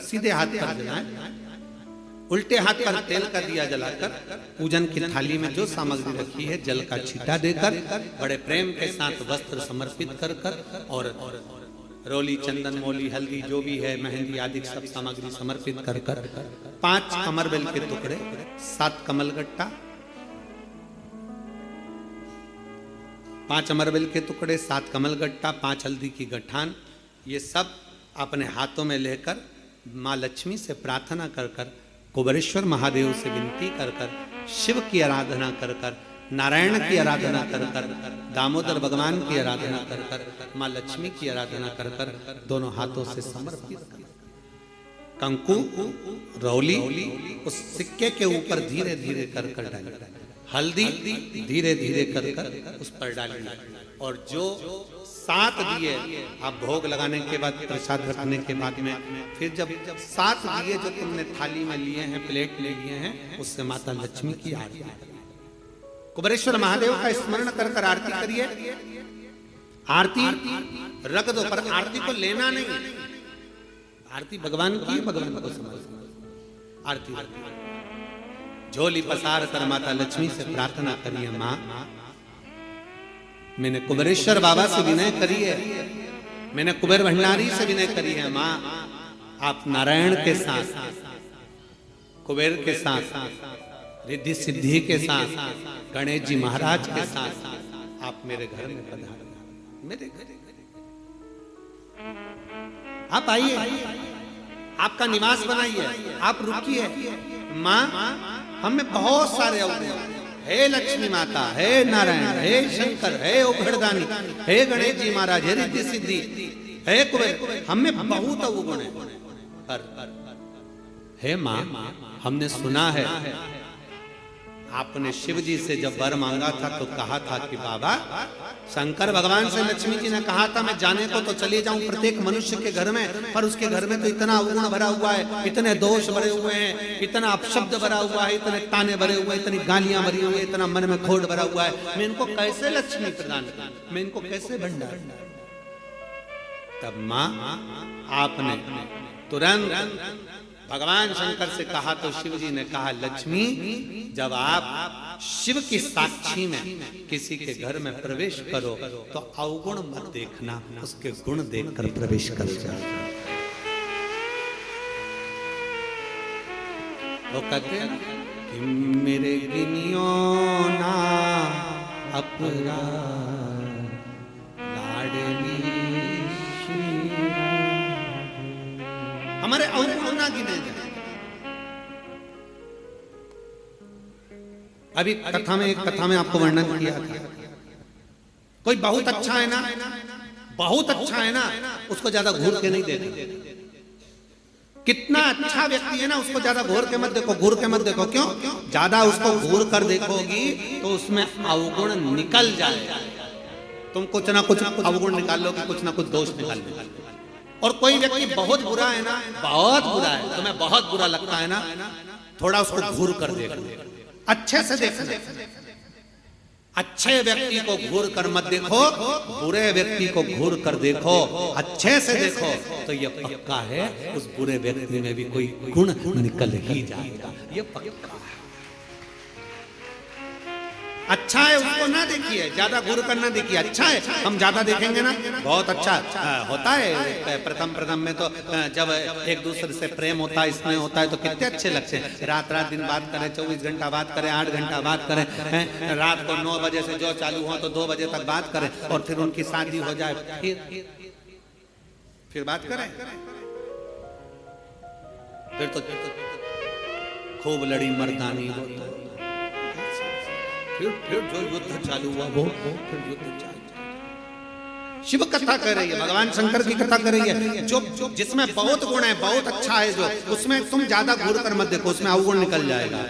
सीधे हाथ पर जलाएं। उल्टे हाथ पर तेल का दिया जलाकर पूजन की थाली में जो सामग्री रखी है, जल का छींटा देकर, बड़े प्रेम के साथ वस्त्र समर्पित कर और रोली, चंदन, मोली, हल्दी, जो भी है, मेहंदी आदि सब सामग्री समर्पित कर 5 अमरबेल के टुकड़े, 7 कमलगट्टा, 5 अमरबेल के टुकड़े, 7 कमलगट्टा, 5 हल्दी की गठान, ये सब अपने हाथों में लेकर माँ लक्ष्मी से प्रार्थना कर कुबेरेश्वर महादेव से विनती कर शिव की आराधना कर नारायण की आराधना कर दामोदर भगवान की आराधना कर माँ लक्ष्मी की आराधना कर दोनों हाथों से समर्पित कंकु, रौली उस सिक्के के ऊपर धीरे धीरे कर डालें, हल्दी धीरे धीरे कर उस पर डालें, और जो 7 दिए आप भोग लगाने के बाद, प्रसाद रखने के बाद में, फिर जब 7 दिए जो तुमने थाली में लिए हैं, प्लेट ले लिए हैं, उससे माता लक्ष्मी की आरती, कुबेरेश्वर महादेव का स्मरण कर आरती करिए। आरती रख दो, पर आरती को लेना नहीं, आरती भगवान की, भगवान को समझ। आरती झोली पसार कर माता लक्ष्मी से प्रार्थना करिए, माँ मैंने कुबेरेश्वर बाबा से विनय करी है, मैंने कुबेर भंडारी से विनय करी है, माँ आप नारायण के साथ, कुबेर के साथ, रिद्धि सिद्धि के साथ, गणेश जी महाराज के साथ आप मेरे घर में पधारो, मेरे घर आप आइए, आपका निवास बनाइए, आप रुकिए। माँ हमें बहुत सारे अवगुण, हे लक्ष्मी माता, हे नारायण, हे शंकर, हे उघड़दानी, हे गणेश जी महाराज, हे रिद्धि सिद्धि, हे कुबेर, हमें बहुत अवगुण है। पर हे माँ हमने सुना है आपने शिव जी से जब वर मांगा था तो कहा था कि बाबा, शंकर भगवान से लक्ष्मी जी ने कहा था मैं जाने को तो चले जाऊं प्रत्येक मनुष्य के घर में, पर उसके घर में तो इतना अवगुण भरा हुआ है, इतने दोष भरे हुए हैं, इतना अपशब्द भरा हुआ है, इतने ताने भरे हुए हैं, इतनी गालियां भरी हुई है, इतना मन में खोट भरा हुआ है, मैं इनको कैसे लक्ष्मी प्रदान करूं, मैं इनको कैसे भंडार। तब माँ आपने तुरंत भगवान शंकर से कहा तो शिव जी ने कहा, लक्ष्मी जब आप शिव की साक्षी में किसी के घर में प्रवेश करो तो अवगुण मत देखना, उसके गुण देखकर प्रवेश कर जाओ। वो कहते हैं कि मेरे गिनियो ना अपराध लाडली, हमारे अवगुण ना गिने जाए। अभी कथा में आपको वर्णन किया था, कोई बहुत अच्छा है ना, बहुत अच्छा है ना, उसको ज्यादा घूर के नहीं देखो। कितना अच्छा व्यक्ति है ना, उसको ज्यादा घूर के मत देखो, घूर के मत देखो। क्यों? ज्यादा उसको घूर कर देखोगी तो उसमें अवगुण निकल जाए। तुम कुछ ना कुछ अवगुण निकाल लो कि कुछ ना कुछ दोष निकाल लो। और कोई व्यक्ति बहुत बुरा है ना, बहुत बुरा है, तुम्हें बहुत बुरा लगता है ना, थोड़ा उसको घूर कर देखो, अच्छे से देखो। अच्छे व्यक्ति को घूर कर मत देखो, बुरे व्यक्ति को घूर कर देखो, अच्छे से देखो, तो ये पक्का है उस बुरे व्यक्ति में भी कोई गुण निकल ही जाएगा, ये पक्का है। अच्छा है उसको ना देखिए, ज्यादा घूर कर ना देखिए। अच्छा है, हम ज्यादा देखेंगे ना, बहुत अच्छा होता है। प्रथम में तो जब एक दूसरे से प्रेम होता है, स्नेह होता है, तो कितने अच्छे लगते हैं। रात दिन बात करें, 24 घंटा बात करें, 8 घंटा बात करें, रात को 9 बजे से जो चालू हो तो 2 बजे तक बात करें, और फिर उनकी शादी हो जाए, फिर बात करें, फिर तो खूब लड़ी मर्दानी होता है। फिर जो युद्ध चालू हुआ वो फिर युद्ध चालू। शिव कथा कर रही है, भगवान शंकर की कथा कर रही है, जो जिसमें बहुत गुण है, बहुत अच्छा है, जो उसमें तुम ज्यादा घूर कर मत देखो, उसमें अवगुण निकल जाएगा।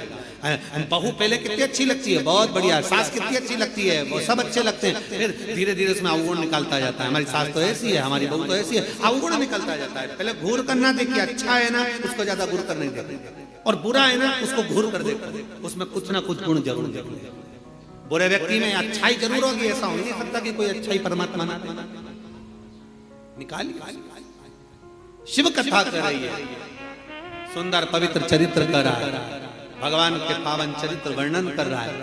बहू पहले कितनी अच्छी लगती है, बहुत बढ़िया, सास कितनी अच्छी लगती है, वो सब अच्छे लगते हैं, फिर धीरे धीरे उसमें अवगुण निकलता जाता है। हमारी सास तो ऐसी है, हमारी बहू तो ऐसी है, अवगुण निकलता जाता है। पहले घूर कर ना देखिए, अच्छा है ना उसको ज्यादा घूर कर नहीं देखो, और बुरा है ना उसको घूर कर देखो, उसमें कुछ ना कुछ गुण जरूर जरूर। बुरे व्यक्ति में अच्छाई जरूर होगी, ऐसा हो नहीं सकता कि कोई अच्छाई परमात्मा ना निकालिए। शिव कथा कर रही है, सुंदर पवित्र चरित्र कर रहा है, भगवान के पावन चरित्र वर्णन कर रहा है।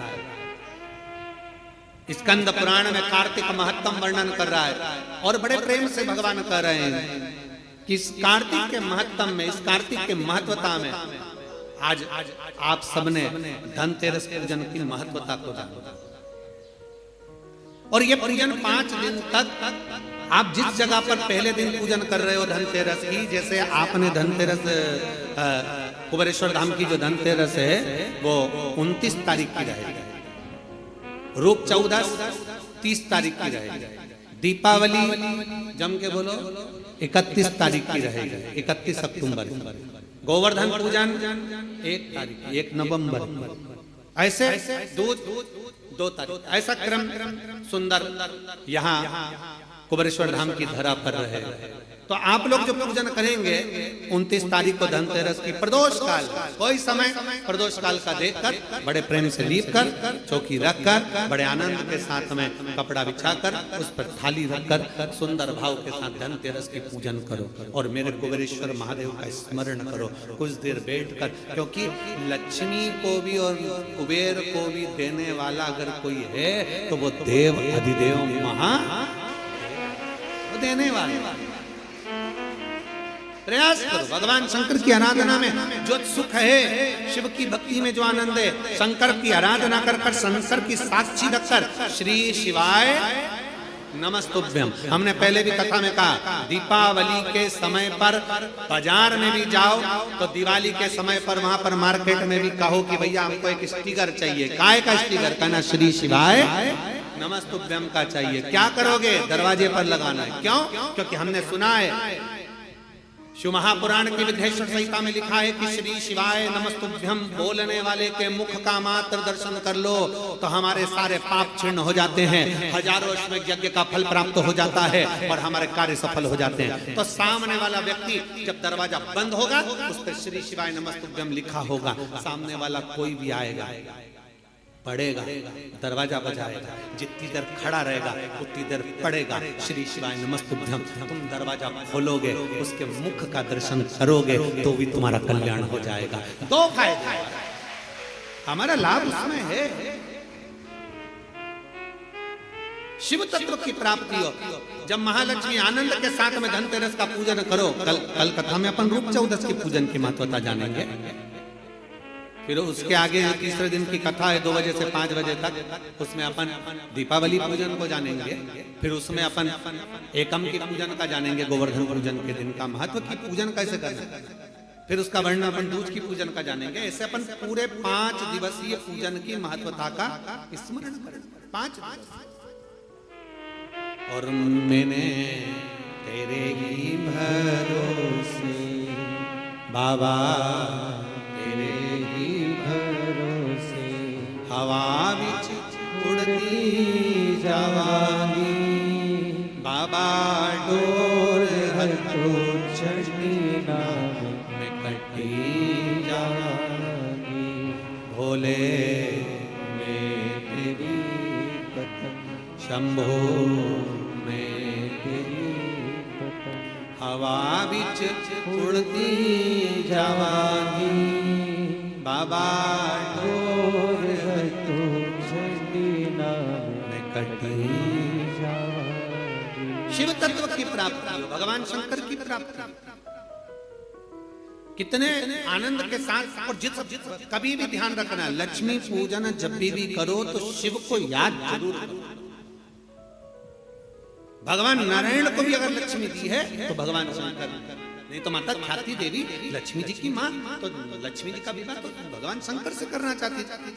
स्कंद पुराण में कार्तिक महत्तम वर्णन कर रहा है, और बड़े प्रेम से भगवान कह रहे हैं कि इस कार्तिक के महत्तम में, इस कार्तिक के महत्वता में आज आप सबने धनतेरस पूजन की महत्वता को जाना, और ये पूजन 5 दिन तक आप जिस जगह पर पहले दिन पूजन कर रहे हो धनतेरस की, जैसे आपने धनतेरस कुबेरेश्वर धाम की जो धनतेरस है वो 29 तारीख की रहेगी, रूप 14 30 तारीख की रहेगी, दीपावली जम के बोलो 31 तारीख की रहेगी, 31 अक्टूबर, गोवर्धन पूजन 1 तारीख, 1 नवंबर, ऐसे 2 तारीख, ऐसा क्रम सुंदर यहाँ कुबेरेश्वर धाम की धरा पर रहे। तो आप लोग जो पूजन करेंगे 29 तारीख को धनतेरस की प्रदोष काल, कोई समय प्रदोष काल का देखकर बड़े प्रेम से लीप कर चौकी रखकर बड़े आनंद के साथ में कपड़ा बिछाकर उस पर थाली रखकर सुंदर भाव के साथ धनतेरस की पूजन करो और मेरे कुबेरेश्वर महादेव का स्मरण करो कुछ देर बैठकर, क्योंकि लक्ष्मी को भी और कुबेर को भी देने वाला अगर कोई है तो वो देव अधिदेव महा वो देने वाला। प्रयास करो भगवान शंकर की आराधना में जो सुख है, शिव की भक्ति में जो आनंद है, शंकर की आराधना कर शंकर की साक्षी रखकर श्री शिवाय नमस्तुभ्यम। हमने पहले भी कथा में कहा दीपावली के समय पर बाजार में भी जाओ तो दिवाली के समय पर वहां पर मार्केट में भी कहो कि भैया हमको एक स्टिकर चाहिए, काय का स्टिकर, कहना श्री शिवाय नमस्तुभ्यम का चाहिए। क्या करोगे? दरवाजे पर लगाना है। क्यों? क्योंकि हमने सुना है शिव महापुराण की विधेश्वर संहिता में लिखा है कि श्री शिवाय नमस्तुभ्यम बोलने वाले के मुख का मात्र दर्शन कर लो तो हमारे सारे पाप क्षीण हो जाते हैं, हजारों अश्वमेध यज्ञ का फल प्राप्त हो जाता है और हमारे कार्य सफल हो जाते हैं। तो सामने वाला व्यक्ति जब दरवाजा बंद होगा उस पर श्री शिवाय नमस्तुभ्यम लिखा होगा, सामने वाला कोई भी आएगा पढ़ेगा, दरवाजा बजाएगा, जितनी देर खड़ा रहेगा उतनी देर पढ़ेगा श्री शिवाय नमस्तुभ्यम। तुम दरवाजा खोलोगे, उसके मुख का दर्शन करोगे तो भी तुम्हारा कल्याण हो जाएगा। दो फायदे, हमारा लाभ उसमें है, शिव तत्व की प्राप्ति हो। जब महालक्ष्मी आनंद के साथ में धनतेरस का पूजन करो, कल कथा में अपन रूप चौदस की पूजन की महत्वता जानेंगे। फिर उसके आगे तीसरे दिन की कथा है 2 बजे से 5 बजे तक, उसमें अपन दीपावली पूजन को जानेंगे। फिर उसमें अपन एकम की पूजन का जानेंगे, गोवर्धन पूजन के दिन का महत्व की पूजन कैसे करना। फिर उसका वर्णन अपन दूज की पूजन का जानेंगे। ऐसे अपन पूरे 5 दिवसीय पूजन की महत्वता का स्मरण करेंगे। 5 और मैंने तेरे ही भरोसे बाबा तेरे ही भरोसे हवा बिच उड़ती जावानी बाबा डोर हल्को चढ़ी नाम में कटी जावानी भोले में तेरी पतंग शंभो में तेरी पतंग हवा बिच उड़ती जावानी बाबा डोर हल्को चढ़ी नाम में कटी जावानी। शिव तत्व की प्राप्ति, भगवान शंकर की प्राप्ति कितने आनंद के साथ। और जिस कभी भी ध्यान रखना, लक्ष्मी पूजन जब भी करो तो शिव को याद जरूर करो। भगवान नारायण को भी अगर लक्ष्मी दी है तो भगवान शंकर, नहीं तो माता ख्याति देवी लक्ष्मी जी की मां, तो लक्ष्मी जी का विवाह तो भगवान शंकर से करना चाहती थी।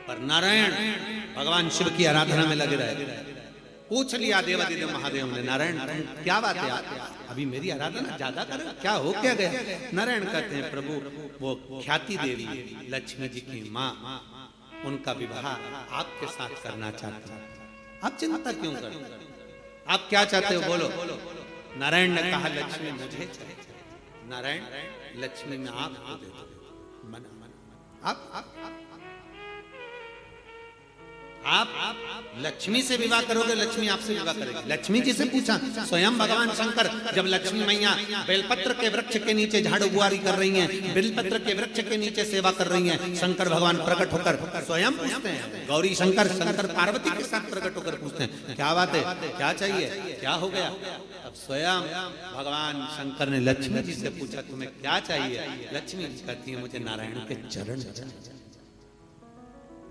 पर नारायण भगवान शिव की आराधना में लगे रहे। पूछ लिया देवादिदेव महादेव ने, नारायण क्या बात है, अभी मेरी आराधना ज्यादा करो, क्या हो क्या गया? नारायण कहते हैं प्रभु वो ख्याति देवी लक्ष्मी जी की माँ, उनका विवाह आपके साथ करना चाहते हैं। आप चिंता क्यों करते हैं? आप क्या चाहते हो बोलो। नारायण ने कहा लक्ष्मी मुझे चाहिए। नारायण लक्ष्मी में आपको दे दो। मना आप लक्ष्मी से विवाह करोगे, लक्ष्मी आपसे विवाह करेगी। लक्ष्मी जी से पूछा, स्वयं भगवान शंकर जब लक्ष्मी मैया बेलपत्र के वृक्ष के नीचे झाड़ू बुआरी कर रही हैं, बेलपत्र के वृक्ष के नीचे सेवा कर रही हैं, शंकर भगवान प्रकट होकर स्वयं पूछते हैं, गौरी शंकर शंकर पार्वती के साथ प्रकट होकर पूछते हैं क्या बात है, क्या चाहिए, क्या हो गया? अब स्वयं भगवान शंकर ने लक्ष्मी जी से पूछा तुम्हें क्या चाहिए? लक्ष्मी जी कहती है मुझे नारायण के चरण चाहिए।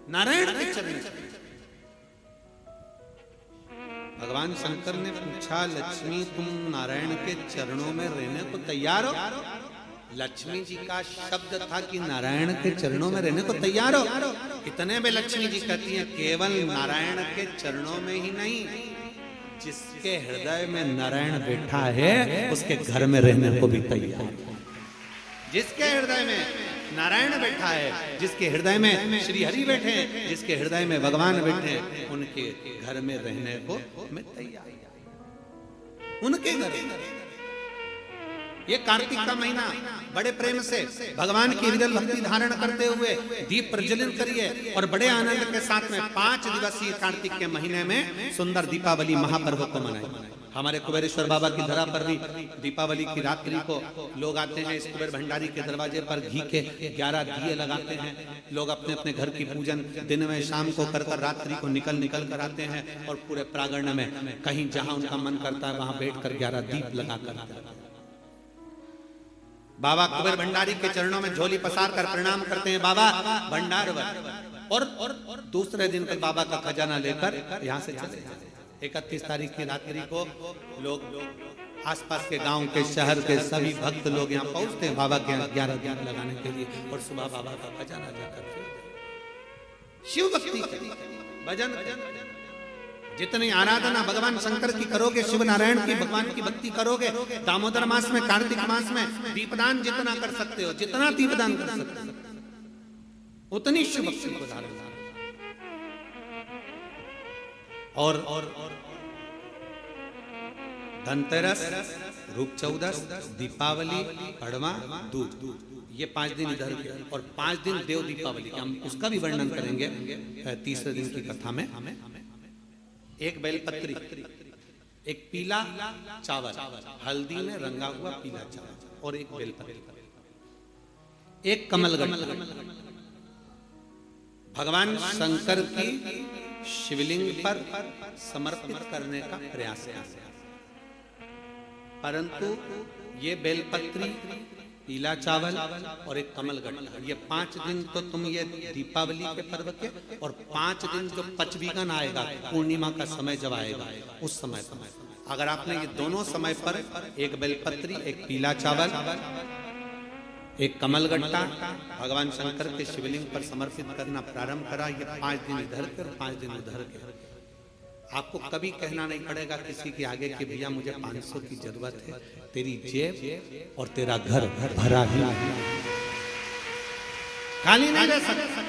नारायण के चरण। भगवान शंकर ने पूछा लक्ष्मी तुम नारायण के चरणों में रहने को तैयार हो? लक्ष्मी जी का शब्द था कि नारायण के चरणों में रहने को तैयार हो। इतने में लक्ष्मी जी कहती हैं केवल नारायण के चरणों में ही नहीं, जिसके हृदय में नारायण बैठा है उसके घर में रहने को भी तैयार। जिसके हृदय में नारायण बैठा है, जिसके हृदय में श्री हरि बैठे हैं, जिसके हृदय में भगवान बैठे हैं, उनके घर में रहने को मैं तैयार। उनके घर। ये कार्तिक का महीना बड़े प्रेम से भगवान की विरल भक्ति धारण करते हुए दीप प्रज्वलित करिए और बड़े आनंद के साथ में 5 दिवसीय कार्तिक के महीने में सुंदर दीपावली महापर्व को मनाएं। हमारे कुबेरेश्वर बाबा की धरा पर भी दीपावली की रात्रि को लोग आते हैं। इस कुबेर भंडारी के दरवाजे पर घी के 11 दिए लगाते हैं। लोग अपने अपने घर की पूजन दिन में शाम को कर रात्रि को निकल कर आते हैं और पूरे प्रांगण में कहीं जहां उनका मन करता है वहां बैठकर 11 दीप लगाकर बाबा कुबेर भंडारी के चरणों में झोली पसार कर प्रणाम करते हैं, बाबा भंडार और दूसरे दिन तक बाबा का खजाना लेकर यहाँ से चले जाते हैं। 31 तारीख की रात्रि को लोग आसपास के गांव के शहर के सभी भक्त लोग यहाँ पहुंचते हैं बाबा के 11 दीप लगाने के लिए और सुबह बाबा का खजाना जाकर शिव भक्ति भजन। जितनी आराधना भगवान शंकर की करोगे, शिव नारायण की भगवान की भक्ति करोगे, दामोदर मास में कार्तिक मास में दीपदान जितना कर सकते हो, जितना दीपदान कर सकते हो उतनी शिव भक्ति को धारण। और धनतेरस, रूप चौदस, दीपावली, पड़वा, दूज, ये 5 दिन इधर के और 5 दिन देव दीपावली के हम उसका भी वर्णन करेंगे तीसरे दिन की कथा में। एक बेलपत्री, एक पीला चावल, हल्दी में रंगा हुआ पीला चावल और एक बेलपत्री, एक कमलगट्टा भगवान शंकर की शिवलिंग पर समर्पित करने का प्रयास है। परंतु ये बेलपत्री, पीला चावल और एक कमलगट्टा, ये 5 दिन तो तुम ये दीपावली के पर्व के और 5 दिन जो पचवीगन आएगा पूर्णिमा का समय जब आएगा उस समय अगर आपने ये दोनों समय पर एक बेलपत्री, एक पीला चावल, एक कमलगट्टा भगवान शंकर के शिवलिंग पर समर्पित करना प्रारंभ करा, ये 5 दिन इधर के और 5 दिन उधर के, आपको कभी कहना नहीं पड़ेगा किसी के आगे कि भैया मुझे 500 की जरूरत है, तेरी जेब और तेरा घर भरा ही खाली नहीं रह सकता।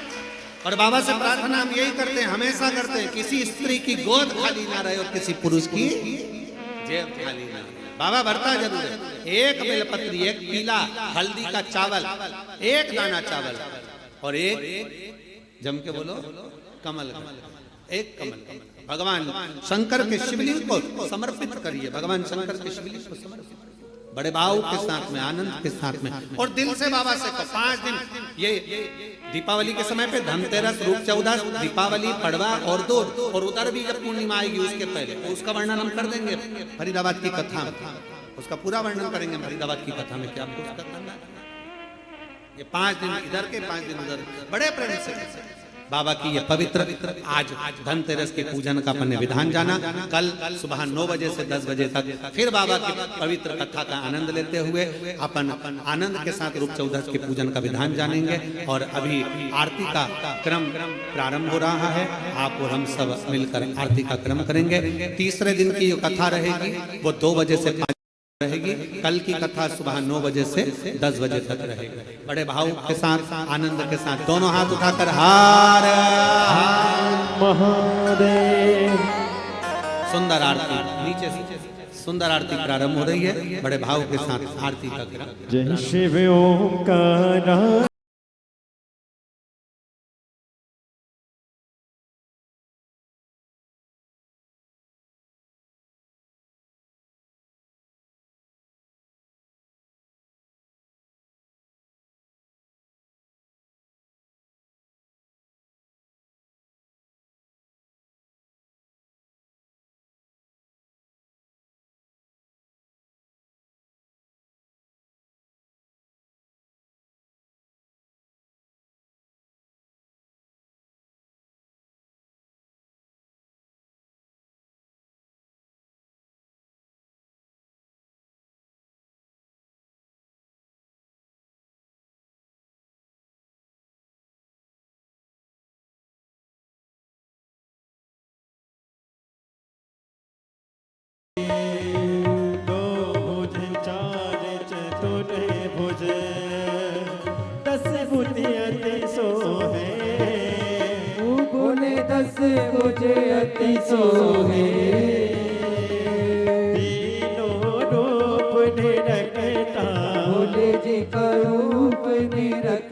और बाबा से प्रार्थना हम यही करते हैं, हमेशा करते हैं, किसी स्त्री की गोद खाली ना रहे और किसी पुरुष की जेब खाली ना रहे। बाबा भरता जरूर है। एक बेलपत्री, एक पीला हल्दी का चावल, एक दाना चावल और एक जम के बोलो कमल, एक कमल भगवान शंकर के शिवलिंग को समर्पित करिए। भगवान शंकर के शिवलिंग को समर्पित बड़े भाव के साथ में, आनंद के साथ में और दिल से बाबा से 5 दिन ये दीपावली के समय पे धनतेरस, रूप चौदस, दीपावली, पड़वा और दूज और उधर भी जब पूर्णिमा आएगी उसके पहले उसका वर्णन हम कर देंगे फरीदाबाद की कथा में, उसका पूरा वर्णन करेंगे फरीदाबाद की कथा में। क्या आपको उसका करना है? ये 5 दिन इधर के 5 दिन उधर बड़े प्रेम से बाबा की ये पवित्र आज धनतेरस के पूजन का अपन ने विधान जाना। कल सुबह 9 बजे से 10 बजे तक फिर बाबा की पवित्र कथा का आनंद लेते हुए अपन आनंद के साथ रूप चौदस के पूजन का विधान जानेंगे। और अभी आरती का क्रम प्रारंभ हो रहा है, आप और हम सब मिलकर आरती का क्रम करेंगे। तीसरे दिन की जो कथा रहेगी वो 2 बजे से 5 रहेगी। कल की कथा सुबह 9 बजे से 10 बजे तक रहेगी। बड़े भाव के साथ, आनंद के साथ दोनों हाथ उठाकर हर हर महादेव। सुंदर आरती नीचे से सुंदर आरती प्रारंभ हो रही है। बड़े भाव के साथ आरती का क्रम। जय शिव ओंकार। भुज अति सोहे। तीनों निरखा